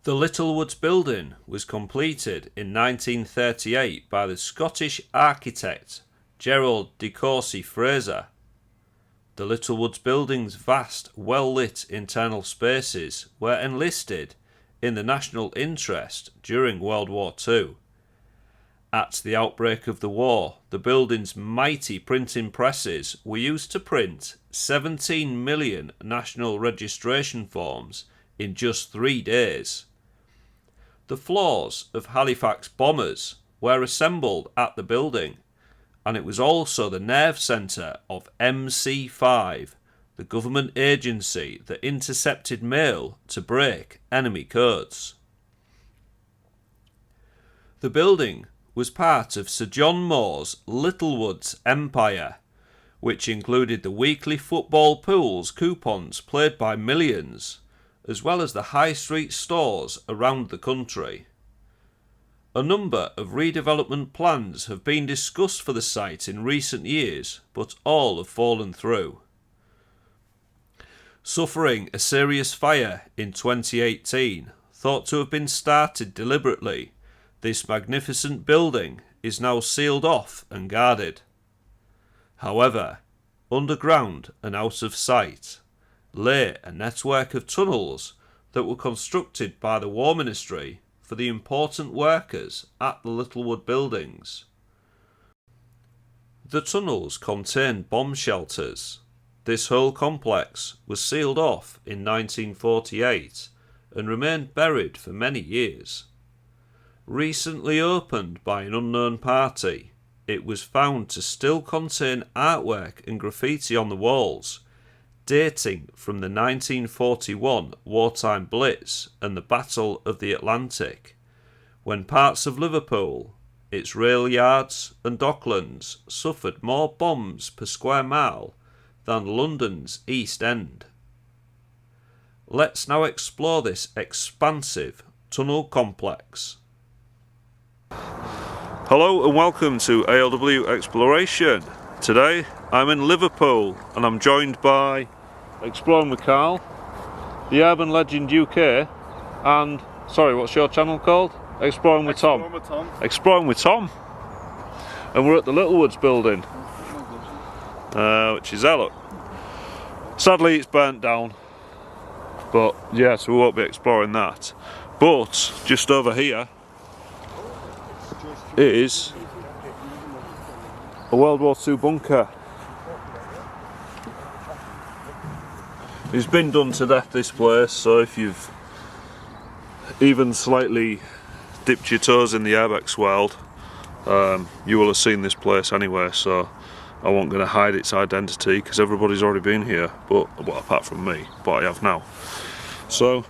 The Littlewoods Building was completed in 1938 by the Scottish architect Gerald de Courcey Fraser. The Littlewoods Building's vast, well-lit internal spaces were enlisted in the national interest during World War II. At the outbreak of the war, the building's mighty printing presses were used to print 17 million national registration forms in just 3 days. The floors of Halifax Bombers were assembled at the building, and it was also the nerve centre of MC5, the government agency that intercepted mail to break enemy codes. The building was part of Sir John Moore's Littlewoods empire, which included the weekly football pools coupons played by millions, as well as the high street stores around the country. A number of redevelopment plans have been discussed for the site in recent years, but all have fallen through. Suffering a serious fire in 2018, thought to have been started deliberately, this magnificent building is now sealed off and guarded. However, underground and out of sight lay a network of tunnels that were constructed by the War Ministry for the important workers at the Littlewood buildings. The tunnels contained bomb shelters. This whole complex was sealed off in 1948 and remained buried for many years. Recently opened by an unknown party, it was found to still contain artwork and graffiti on the walls, dating from the 1941 wartime Blitz and the Battle of the Atlantic, when parts of Liverpool, its rail yards and docklands suffered more bombs per square mile than London's East End. Let's now explore this expansive tunnel complex. Hello and welcome to ALW Exploration. Today I'm in Liverpool and I'm joined by Exploring with Carl, the Urban Legend UK, and what's your channel called? Exploring with Tom. Exploring with Tom. And we're at the Littlewoods Building, which is there, look. Sadly it's burnt down, but yeah, so we won't be exploring that. But just over here is a World War II bunker. It's been done to death, this place, so if you've even slightly dipped your toes in the Urbex world, you will have seen this place anyway, so I won't going to hide its identity because everybody's already been here, well, apart from me, but I have now. So,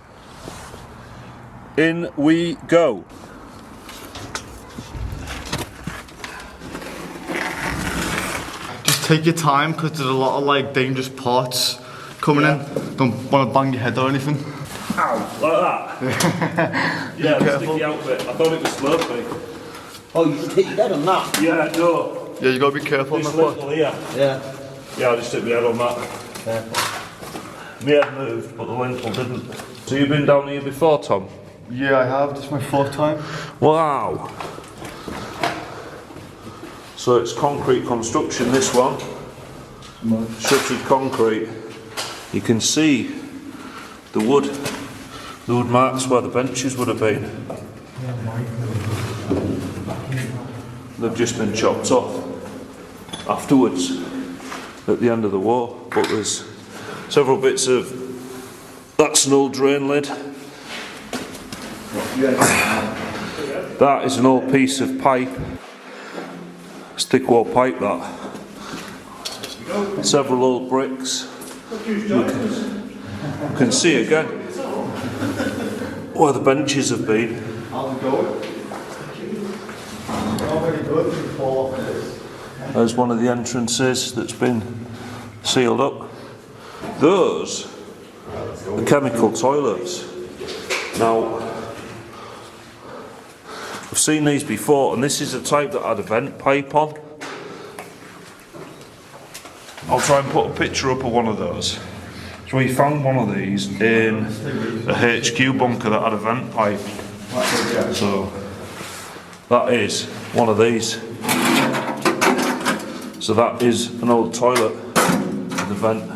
in we go. Just take your time because there's a lot of dangerous parts coming in. Don't want to bang your head or anything. Ow, like that? Yeah, let's stick the outfit. I thought it was Slurpee. Oh, you just hit your head on that? Yeah, no. Yeah, you got to be careful on This that little part. here. Yeah. Yeah, I just hit my head on that. Yeah. My head moved, but the lintel didn't. So you've been down here before, Tom? Yeah, I have. This is my 4th time. Wow. So it's concrete construction, this one. Shuttered concrete. You can see the wood marks where the benches would have been. They've just been chopped off afterwards at the end of the war, but there's several bits of that's an old drain lid. That is an old piece of pipe. It's thick wall pipe, that. Several old bricks. You can see again where the benches have been. How's it going? Not very good if you fall off this. There's one of the entrances that's been sealed up. Those are chemical toilets. Now, I've seen these before, and this is a type that had a vent pipe on. I'll try and put a picture up of one of those. So we found one of these in a HQ bunker that had a vent pipe. So that is one of these. So that is an old toilet with a vent.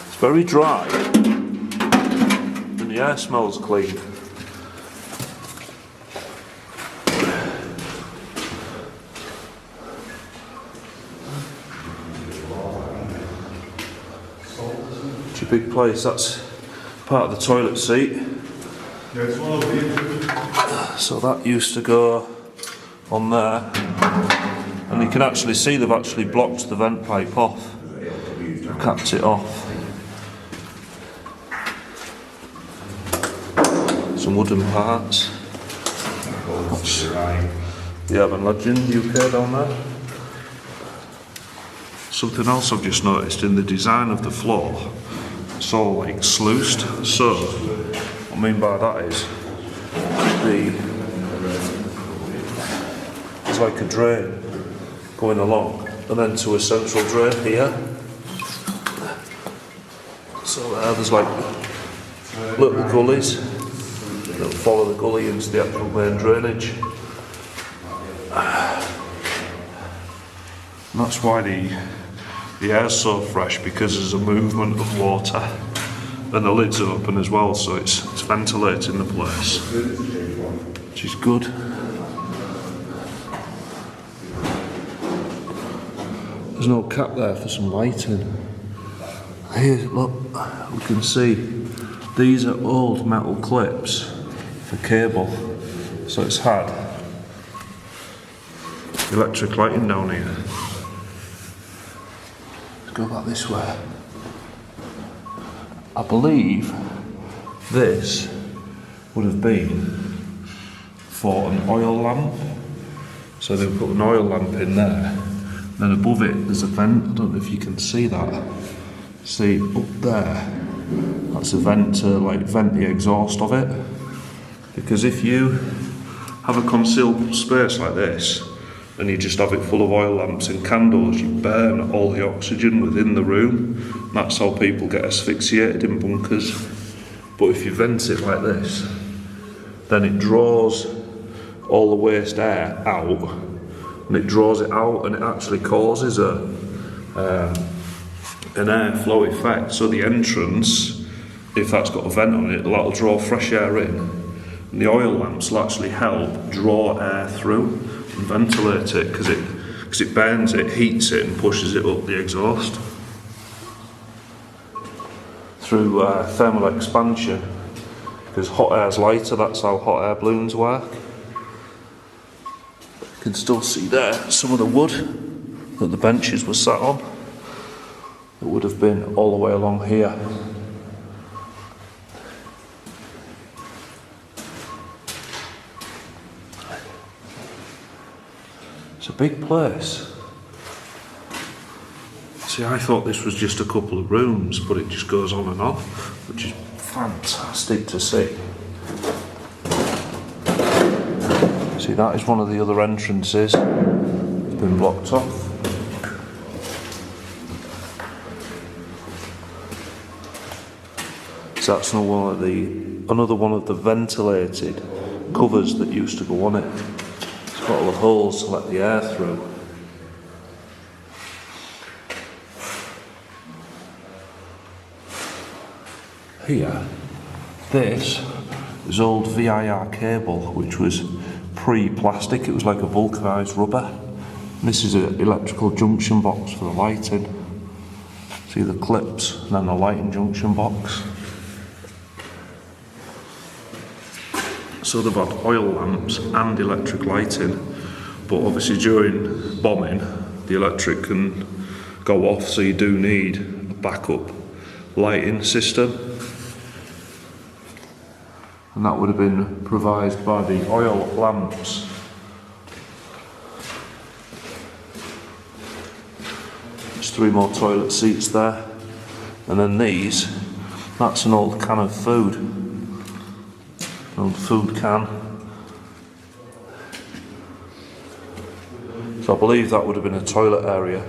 It's very dry and the air smells clean. It's a big place. That's part of the toilet seat. So that used to go on there, and you can actually see they've actually blocked the vent pipe off, capped it off. Some wooden parts. That's the urban legend UK down there. Something else I've just noticed in the design of the floor, it's all like sluiced. So what I mean by that is there's like a drain going along and then to a central drain here. So there's like little gullies that follow the gully into the actual main drainage. And that's why the air's so fresh, because there's a movement of water and the lid's open as well, so it's ventilating the place, which is good. There's no cap there for some lighting. Here, look, we can see these are old metal clips for cable, so it's had electric lighting down here. Let's go back this way. I believe this would have been for an oil lamp. So they put an oil lamp in there. Then above it there's a vent. I don't know if you can see that. See up there, that's a vent to like vent the exhaust of it. Because if you have a concealed space like this and you just have it full of oil lamps and candles, you burn all the oxygen within the room. That's how people get asphyxiated in bunkers. But if you vent it like this, then it draws all the waste air out, and it draws it out, and it actually causes an airflow effect. So the entrance, if that's got a vent on it, that'll draw fresh air in, and the oil lamps will actually help draw air through and ventilate it, because it burns it, heats it, and pushes it up the exhaust through thermal expansion. Because hot air's lighter, that's how hot air balloons work. You can still see there some of the wood that the benches were sat on. It would have been all the way along here. It's a big place. See, I thought this was just a couple of rooms, but it just goes on and off, which is fantastic to see. See, that is one of the other entrances. It's been blocked off. So that's another one of the ventilated covers that used to go on it. It's got all the holes to let the air through. Here, this is old VIR cable, which was pre-plastic. It was like a vulcanised rubber. And this is an electrical junction box for the lighting. See the clips, and then the lighting junction box. So they've had oil lamps and electric lighting, but obviously during bombing, the electric can go off, so you do need a backup lighting system. And that would have been provided by the oil lamps. There's 3 more toilet seats there. And then these, that's an old can of food. An old food can. So I believe that would have been a toilet area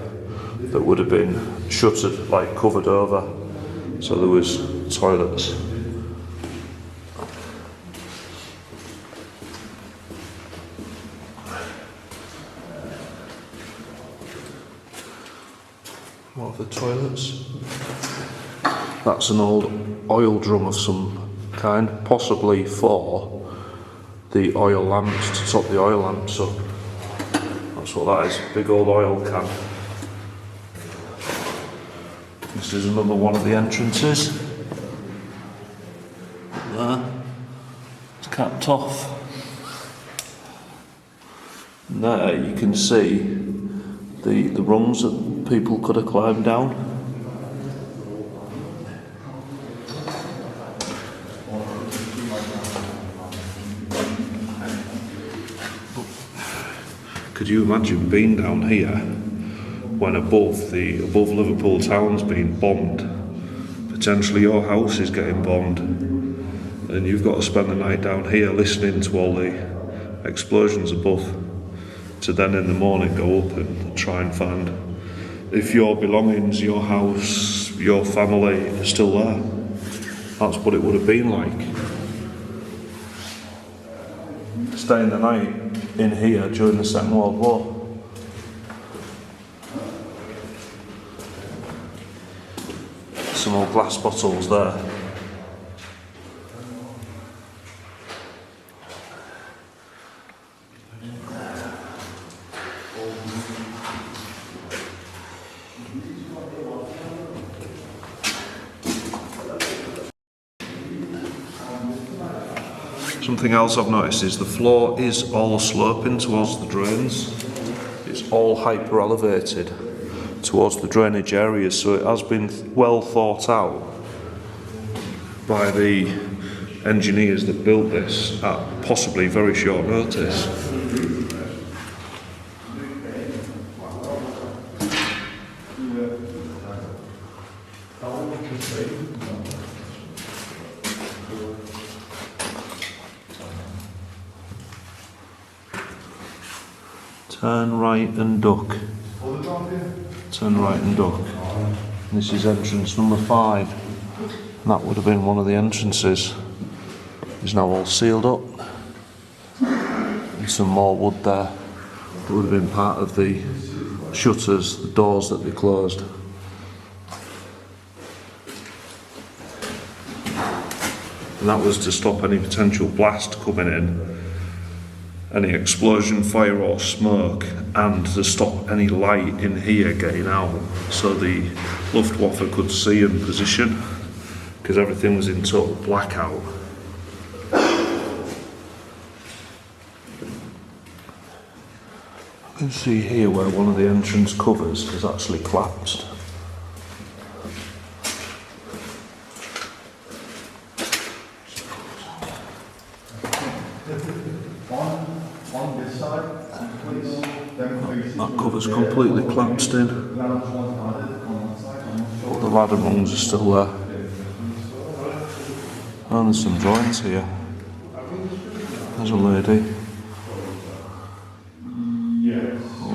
that would have been shuttered, like covered over. So there was toilets. What are the toilets? That's an old oil drum of some kind, possibly for the oil lamps, to top the oil lamps up. That's what that is, big old oil can. This is another one of the entrances. There, it's capped off. And there you can see the rungs that people could have climbed down. Could you imagine being down here when above Liverpool town's being bombed? Potentially your house is getting bombed, and you've got to spend the night down here listening to all the explosions above, to then in the morning go up and try and find if your belongings, your house, your family are still there. That's what it would have been like. Staying the night in here during the Second World War. Some old glass bottles there. Something else I've noticed is the floor is all sloping towards the drains. It's all hyper elevated towards the drainage areas, so it has been well thought out by the engineers that built this at possibly very short notice. Turn right and duck. Turn right and duck. This is entrance number 5. And that would have been one of the entrances. It's now all sealed up. And some more wood there. It would have been part of the shutters, the doors that they closed. And that was to stop any potential blast coming in, any explosion, fire or smoke, and to stop any light in here getting out, so the Luftwaffe could see and position, because everything was in total blackout. You can see here where one of the entrance covers has actually collapsed. That cover's completely collapsed in, but the ladder rungs are still there. And there's some drawings here. There's a lady.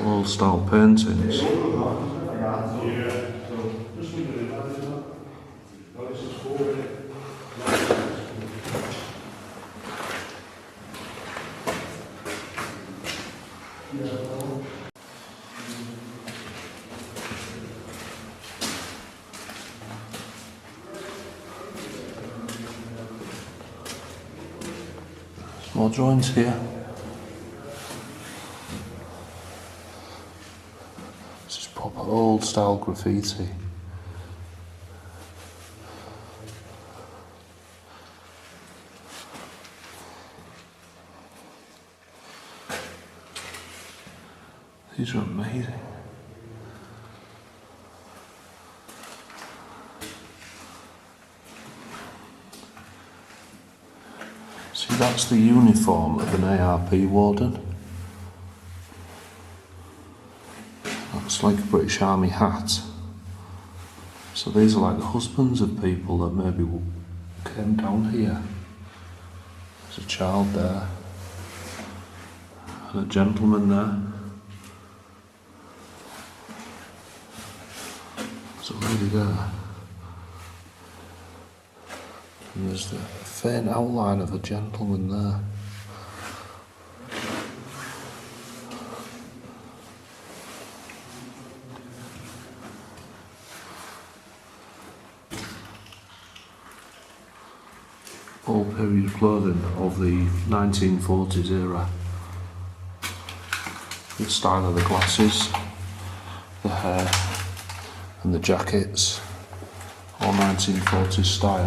Old style paintings. More drawings here. This is proper old style graffiti. These are amazing. See, that's the uniform of an ARP warden. That's like a British Army hat. So these are like the husbands of people that maybe came down here. There's a child there, and a gentleman there. There's a lady there. And there's the faint outline of a gentleman there. All period clothing of the 1940s era. The style of the glasses, the hair and the jackets, all 1940s style.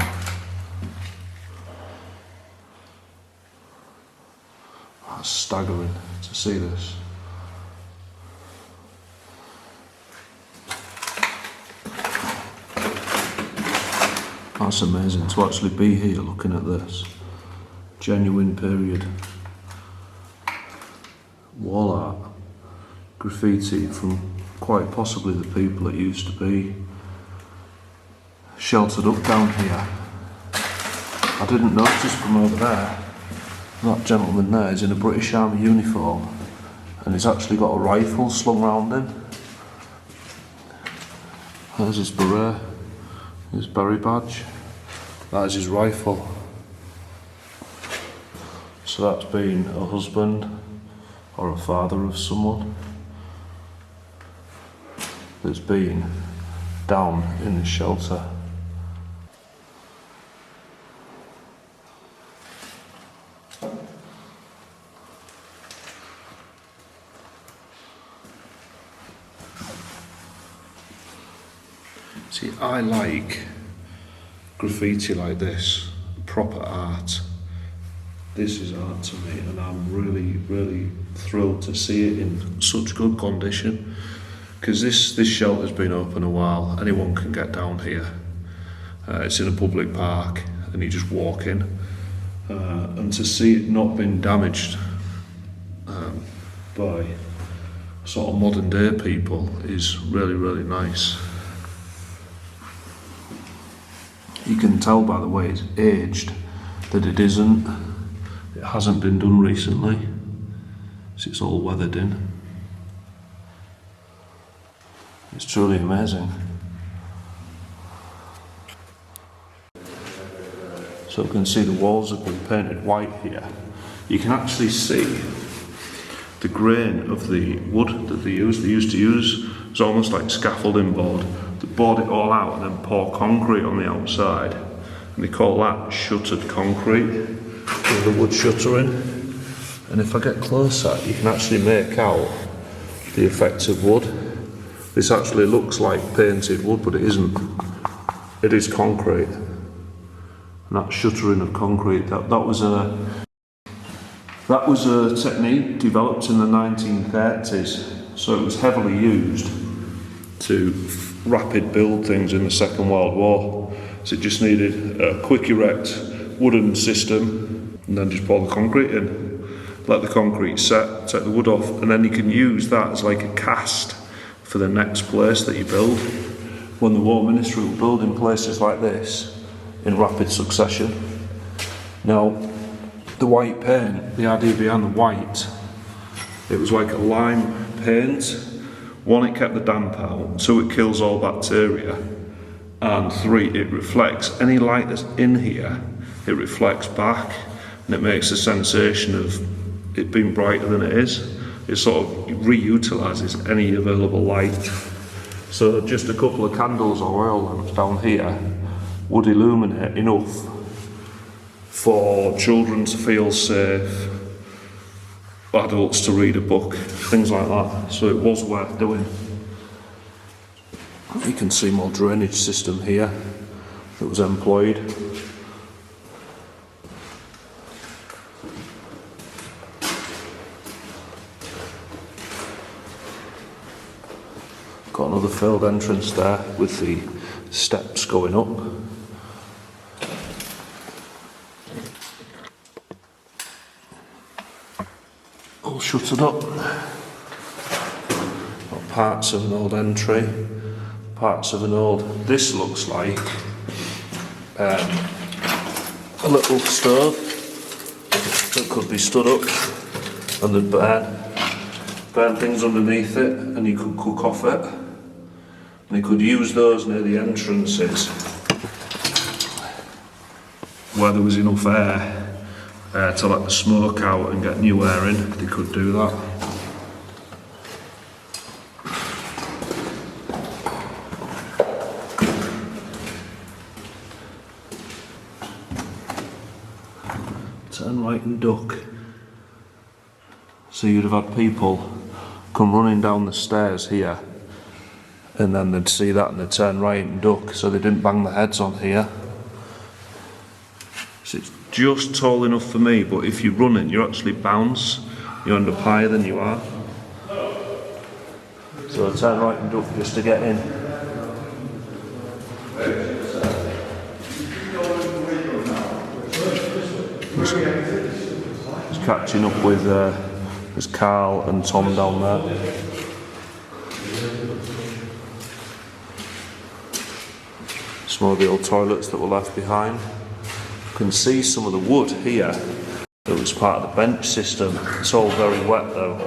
That's staggering to see this. That's amazing to actually be here looking at this. Genuine period wall art, graffiti from quite possibly the people that used to be sheltered up down here. I didn't notice from over there, that gentleman there is in a British Army uniform and he's actually got a rifle slung round him. There's his beret, his berry badge, that is his rifle. So that's been a husband or a father of someone that's been down in the shelter. See, I like graffiti like this, proper art. This is art to me, and I'm really thrilled to see it in such good condition, because this shelter's been open a while. Anyone can get down here. It's in a public park and you just walk in, and to see it not been damaged by sort of modern day people is really nice. You can tell by the way it's aged that it hasn't been done recently, so it's all weathered in. It's truly amazing. So you can see the walls have been painted white here. You can actually see the grain of the wood that they used. They used to use, it's almost like scaffolding board. They board it all out and then pour concrete on the outside. And they call that shuttered concrete, with the wood shuttering. And if I get closer, you can actually make out the effect of wood. This actually looks like painted wood, but it isn't. It is concrete. And that shuttering of concrete, that was a technique developed in the 1930s. So it was heavily used to rapid build things in the Second World War. So it just needed a quick erect wooden system and then just pour the concrete in. Let the concrete set, take the wood off, and then you can use that as like a cast for the next place that you build. When the War Ministry were building places like this in rapid succession. Now, the white paint, the idea behind the white, it was like a lime paint. One, it kept the damp out. Two, it kills all bacteria. And three, it reflects any light that's in here, it reflects back, and it makes a sensation of it being brighter than it is. It sort of reutilises any available light. So just a couple of candles or oil lamps down here would illuminate enough for children to feel safe, adults to read a book, things like that. So it was worth doing. You can see more drainage system here that was employed. Got another filled entrance there with the steps going up. All shuttered up. Got parts of an old entry, parts of an old. This looks like a little stove that could be stood up and there'd burn things underneath it and you could cook off it. They could use those near the entrances where there was enough air to let the smoke out and get new air in. They could do that. Turn right and duck. So you'd have had people come running down the stairs here, and then they'd see that and they'd turn right and duck, so they didn't bang their heads on here. So it's just tall enough for me, but if you run it, you actually bounce. You end up higher than you are. So I turn right and duck just to get in. Just catching up with there's Carl and Tom down there. Some of the old toilets that were left behind. You can see some of the wood here that was part of the bench system. It's all very wet though.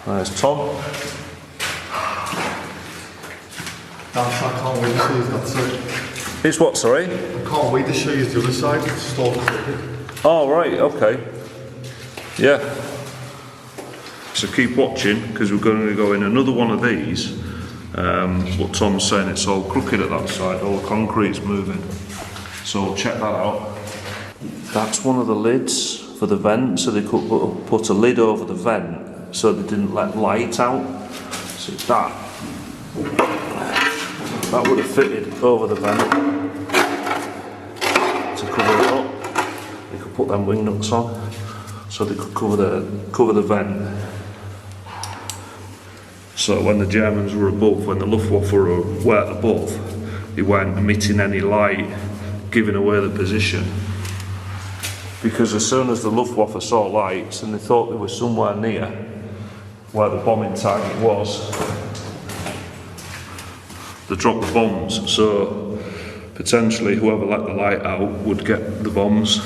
There's Tom. I can't wait to show you that side. It's what, sorry? I can't wait to show you the other side. It's still crooked. Oh, right, okay. Yeah. So keep watching, because we're going to go in another one of these. What Tom's saying, it's all crooked at that side, all the concrete's moving. So check that out. That's one of the lids for the vent, so they could put a lid over the vent so they didn't let light out. So that would have fitted over the vent to cover it up. They could put them wing nuts on so they could cover the vent. So when the Germans were above, when the Luftwaffe were above, they weren't emitting any light, giving away the position. Because as soon as the Luftwaffe saw lights and they thought they were somewhere near where the bombing target was, they dropped the bombs. So potentially whoever let the light out would get the bombs,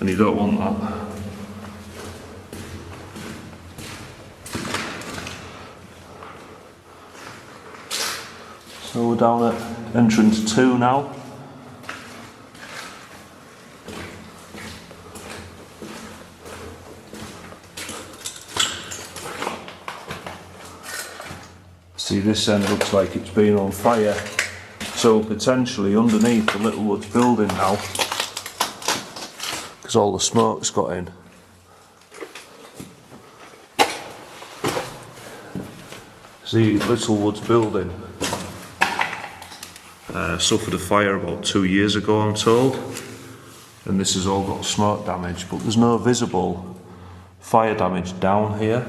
and you don't want that. So we're down at entrance 2 now. See, this end looks like it's been on fire. So potentially underneath the Littlewoods building now, because all the smoke's got in. See, Littlewoods building suffered a fire about 2 years ago, I'm told, and this has all got smoke damage, but there's no visible fire damage down here.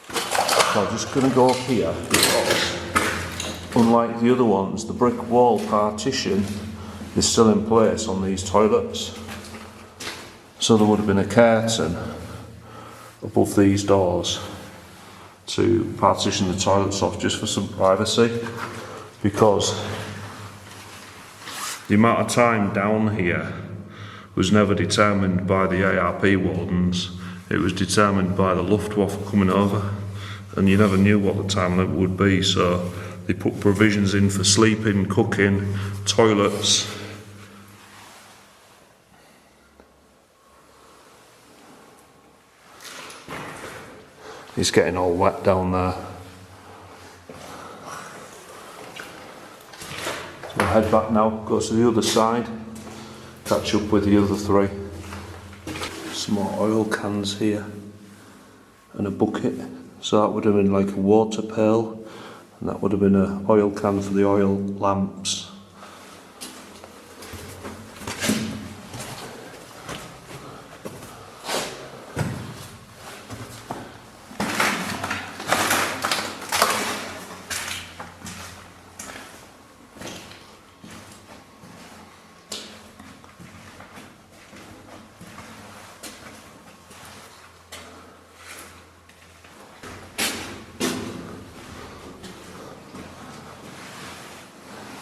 So I'm just going to go up here because, unlike the other ones, the brick wall partition is still in place on these toilets. So there would have been a curtain above these doors to partition the toilets off just for some privacy, because the amount of time down here was never determined by the ARP wardens, it was determined by the Luftwaffe coming over, and you never knew what the time limit would be, so they put provisions in for sleeping, cooking, toilets. It's getting all wet down there. So we'll head back now, go to the other side, catch up with the other three. Some more oil cans here and a bucket. So that would have been like a water pail, and that would have been an oil can for the oil lamps.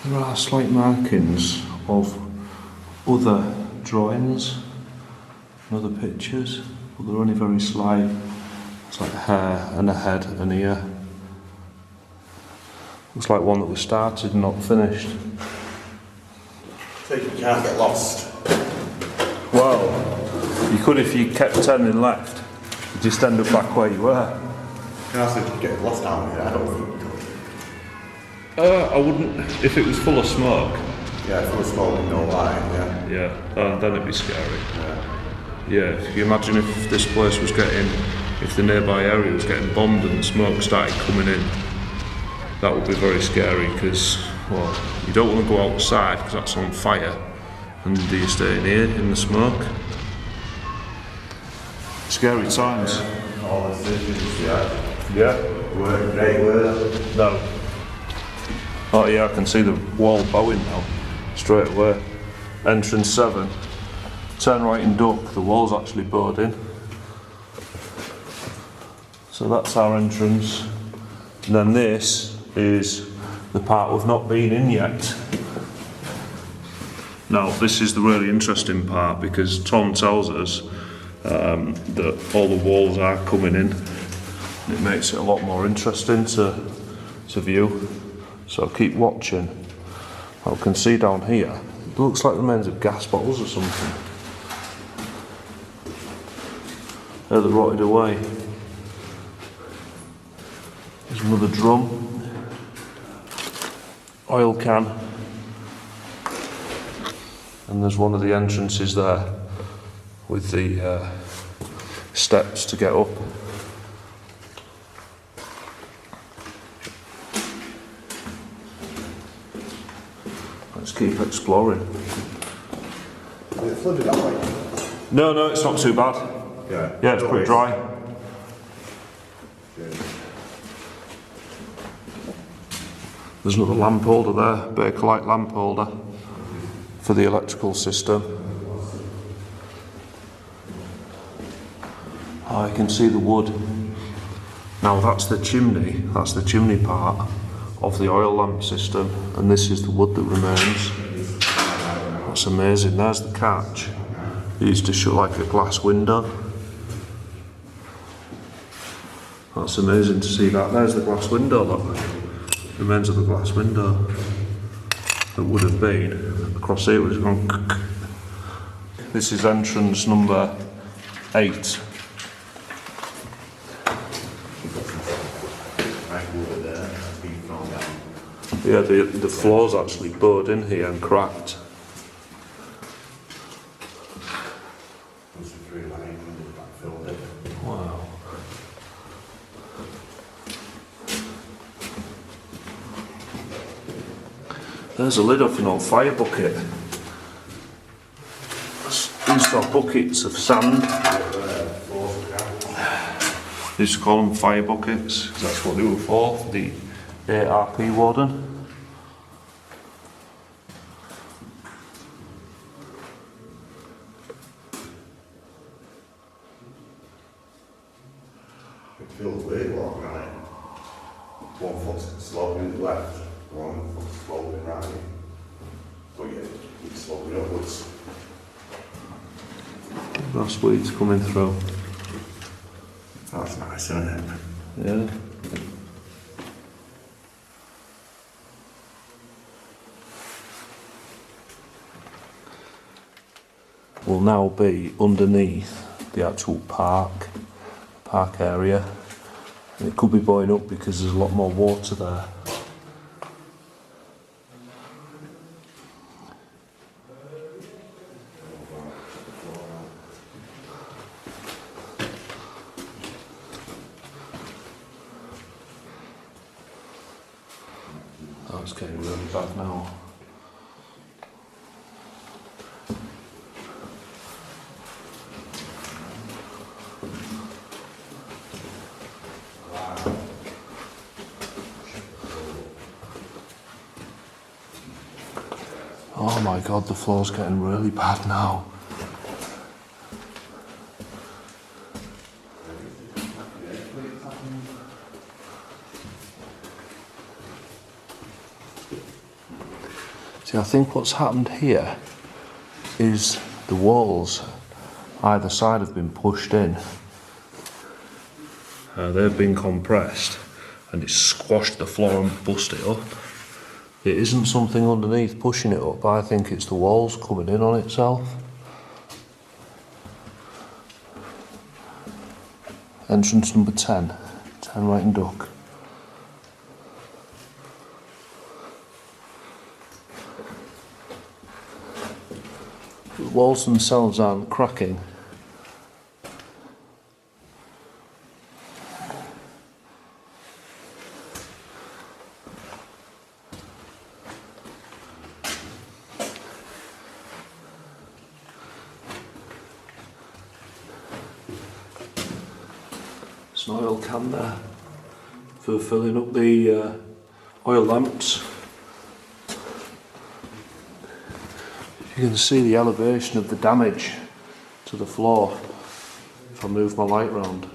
There are slight markings of other drawings and other pictures, but they're only very slight. It's like hair and a head and ear. Looks like one that was started and not finished. So you can't get lost. Well, you could if you kept turning left. You just end up back where you were. Can I say get lost down here? I don't think you could. I wouldn't, if it was full of smoke. Yeah, if it was smoke and no light, yeah. Yeah, then it'd be scary. Yeah, if you imagine if this place was getting, if the nearby area was getting bombed and the smoke started coming in, that would be very scary because, well, you don't want to go outside because that's on fire, and you're staying here in the smoke. Scary times. All the decisions, yeah. Yeah. Weren't great, were they? No. Oh yeah, I can see the wall bowing now, straight away. Entrance 7. Turn right and duck, the wall's actually bowed in. So that's our entrance. And then this is the part we've not been in yet. Now this is the really interesting part because Tom tells us that all the walls are coming in. It makes it a lot more interesting to view. So keep watching. I can see down here, it looks like remains of gas bottles or something. They're rotted away. There's another drum. Oil can. And there's one of the entrances there with the steps to get up. Let's keep exploring. Is it flooded that way? No, it's not too bad. Yeah, it's pretty dry. There's another lamp holder there, Bakelite lamp holder for the electrical system. Oh, you can see the wood. Now that's the chimney part of the oil lamp system, and this is the wood that remains. That's amazing. There's the catch. It used to show like a glass window. That's amazing to see that. There's the glass window, look. Remains of the glass window that would have been. Across here was gone. This is entrance number 8. Yeah, the floor's actually bowed in here and cracked. Wow. There's a lid off an old fire bucket. These are buckets of sand. They used to call them fire buckets, because that's what they were for, the ARP warden. It feels weird walking on it. One foot's sloping left, one foot's sloping right. But yeah, it's sloping upwards. That's weeds coming through. That's nice, isn't it? Yeah. Will now be underneath the actual park area, and it could be blowing up because there's a lot more water there. Oh, it's getting really bad now. Oh my god, the floor's getting really bad now. See, I think what's happened here is the walls either side have been pushed in. They've been compressed, and it's squashed the floor and bust it up. It isn't something underneath pushing it up, I think it's the walls coming in on itself. Entrance number 10, 10 right and duck. The walls themselves aren't cracking. There's an oil can there for filling up the oil lamps. You can see the elevation of the damage to the floor if I move my light round.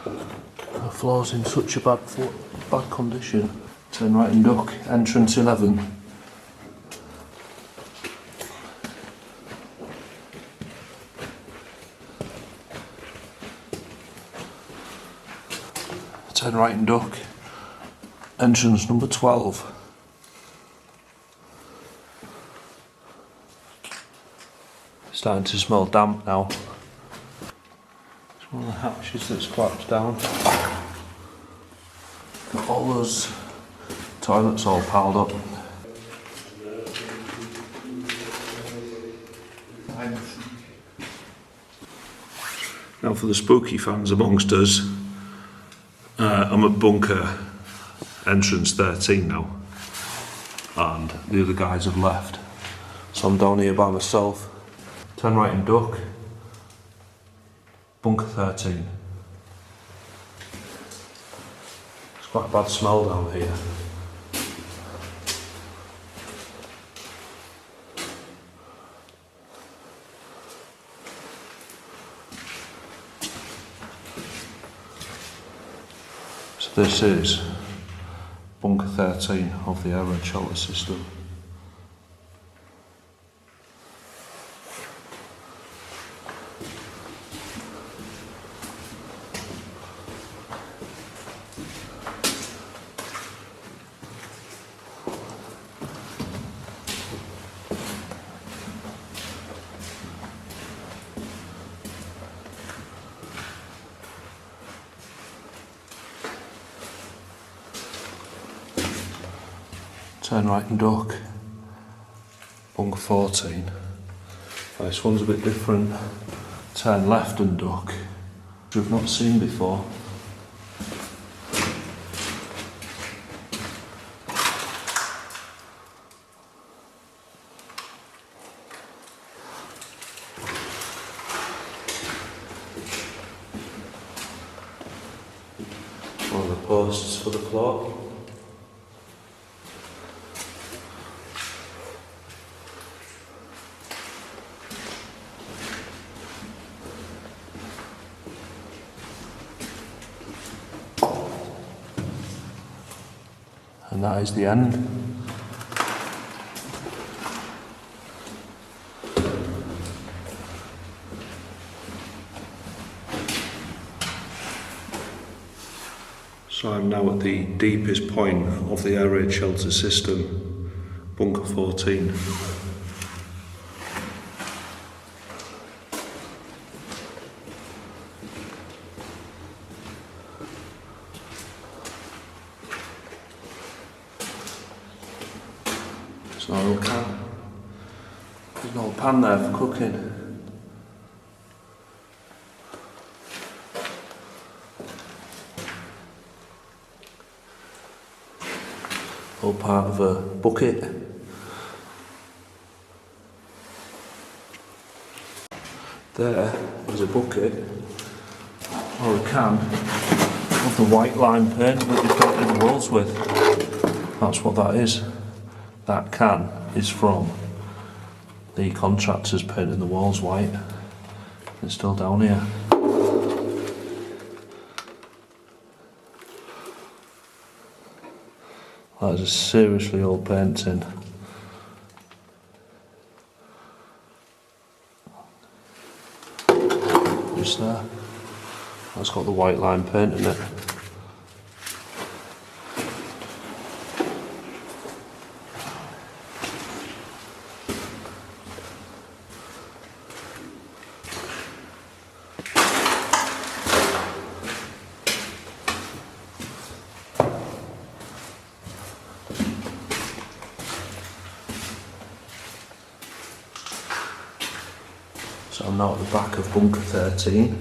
The floor's in such a bad condition. Turn right and duck, entrance 11. Turn right and duck, entrance number 12. Starting to smell damp now. It's one of the hatches that's collapsed down. Got all those toilets all piled up. Now for the spooky fans amongst us, I'm at bunker entrance 13 now, and the other guys have left, so I'm down here by myself. Turn right and duck, bunker 13. It's quite a bad smell down here. This is bunker 13 of the air raid shelter system. Turn right and duck, bunker 14. This one's a bit different. Turn left and duck, which we've not seen before. One of the posts for the floor. And that is the end. So I'm now at the deepest point of the air raid shelter system, bunker 14. There's an oil can. There's an old pan there for cooking. All part of a bucket. There is a bucket or a can of the white lime paint that we painted the walls with. That's what that is. That can is from the contractors painting the walls white. It's still down here. That is a seriously old painting. just there. That's got the white line paint in it. So I'm now at the back of bunker 13.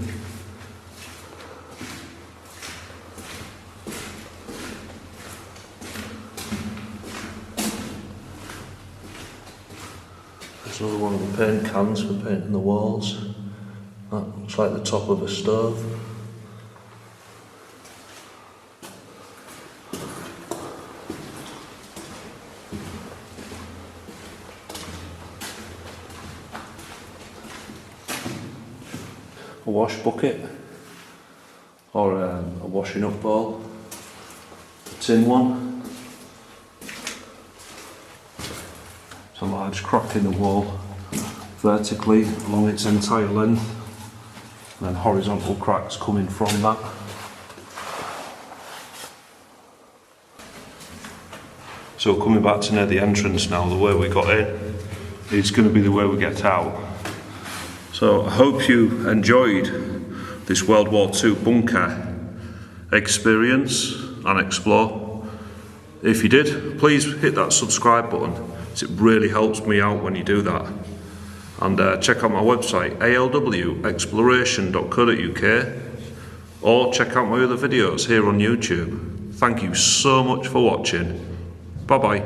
There's another one of the paint cans for painting the walls. That looks like the top of a stove. A wash bucket, or a washing up bowl, a tin one. It's a large crack in the wall vertically along its entire length, and then horizontal cracks coming from that. So coming back to near the entrance now, the way we got in is going to be the way we get out. So I hope you enjoyed this World War II bunker experience and explore. If you did, please hit that subscribe button, as it really helps me out when you do that. And check out my website, alwexploration.co.uk, or check out my other videos here on YouTube. Thank you so much for watching. Bye bye.